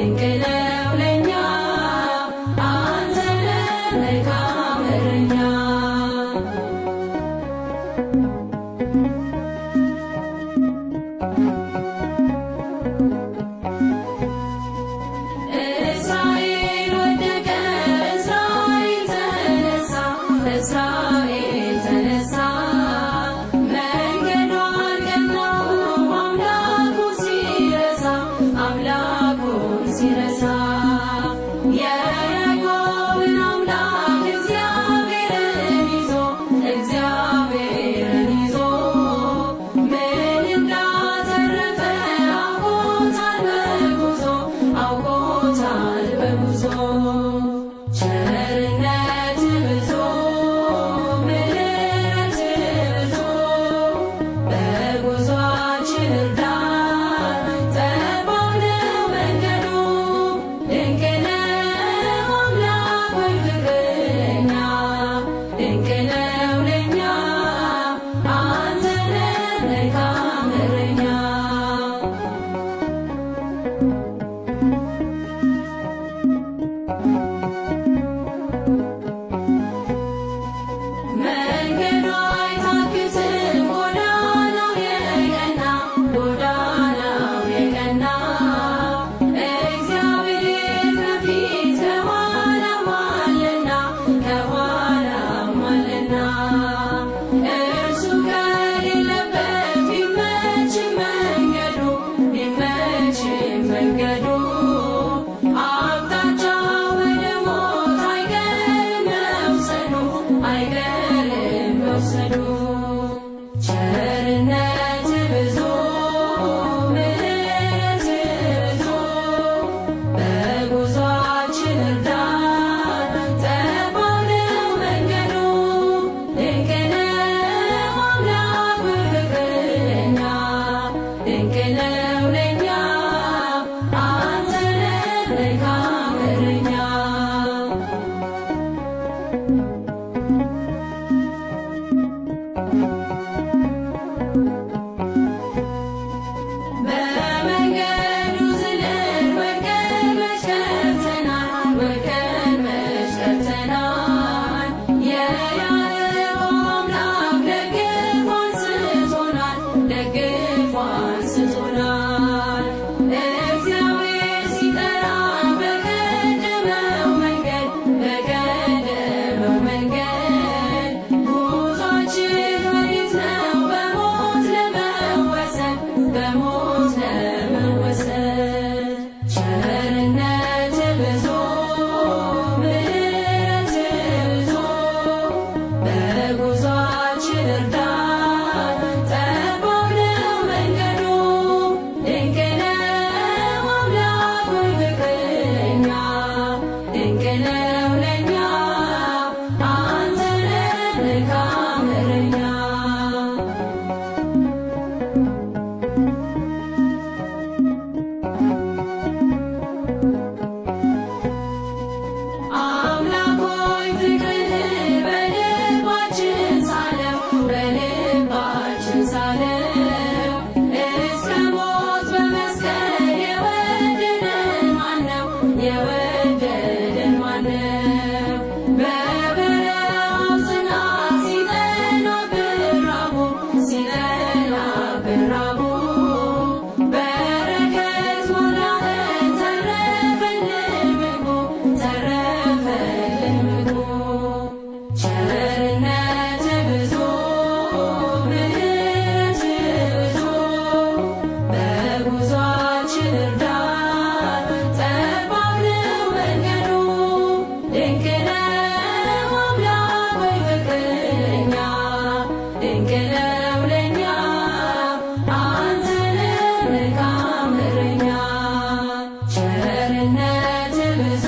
ድንቅ ነው ለኛ አንተ ነህ መልካም እረኛ። እስራኤል ወደቀ፣ እስራኤል ተነሳ፣ እስራኤል ተነሳ። መንገዱ አልቀናውም አምላኩን ሲረሳ፣ አምላኩን ሲረሳ። የያዕቆብን አምላክ እግዚአብሔርን ይዞ፣ እግዚአብሔርን ይዞ ምን እንዳተረፈ አውቆታል በጉዞ፣ አውቆታል በጉዞ። ቸርነት ብዙ ምሕረት ብዙ በጉዞአችን እርዳን፣ ጠባብ ነው መንገዱ። ድንቅ ነው አምላክ ሆይ ፍቅርህ ለኛ፣ ድንቅ ነው ለኛ አንተ ነህ መልካም እረኛ። መንገዱ አይታክትም ጎዳናው የቀና፣ ጎዳናው የቀና። እግዚአብሔር ከፊት ከኋላም አለና፣ ከኋላም አለና። እርሱ ከሌለበት ቢመችም መንገዱ፣ ቢመችም መንገዱ አቅጣጫ ወደ ሞት አይቀርም መውሰዱ፣ አይቀርም መውሰዱ። ቸርነት ብዙ ምሕረት ብዙ በጉዞአችን እርዳን፣ ጠባብ ነው መንገዱ። ድንቅ ነው አምላክ ሆይ ፍቅርህ ለኛ፣ ድንቅ ነው ለኛ አንተ ነህ መልካም እረኛ። በመንገዱ ዝለን ወድቀን መች ቀርተናል፣ ወድቀን መች ቀርተናል። የያዕቆብ አምላክ ደግፎ አንስቶናል፣ ደግፎ አንስቶናል። እግዚአብሔር ሲጠራን በቀደመው መንገድ፣ በቀደመው መንገድ ጉዟችን ወዴት ነው? በሞት ለመወሰን፣ በሞት ለመወሰን። ቸርነት ብዙ ምሕረት ብዙ በጉዟችን እርዳን፣ ጠባብ ነው መንገዱ። ድንቅ ነው አምላክ ሆይ ፍቅርህ ለኛ፣ ድንቅ ነው ለኛ አንተ ነህ መልካም እረኛ። አምላክ ሆይ ፍቅርህን በልባችን ሳለው፣ በልባችን ሳለው። እስከ ሞት በመስቀል የወደደን ማነው? የወደደን ማነው? በበረሃው ጽናት ሲጠናብን ራቡ፣ ሲጠናብን ራቡ በረከት ሞላኸን፣ ተረፈልን ምግቡ፣ ተረፈልን ምግቡ። ቸርነት ብዙ ምሕረት ብዙ በጉዟችን እርዳን፣ ጠባብ ነው መንገዱ። ድንቅ ነው አምላክ ሆይ ፍቅርህ ለኛ፣ ድንቅ ነው ለኛ አንተ ነህ መልካም እረኛ። ቸርነት ብዙ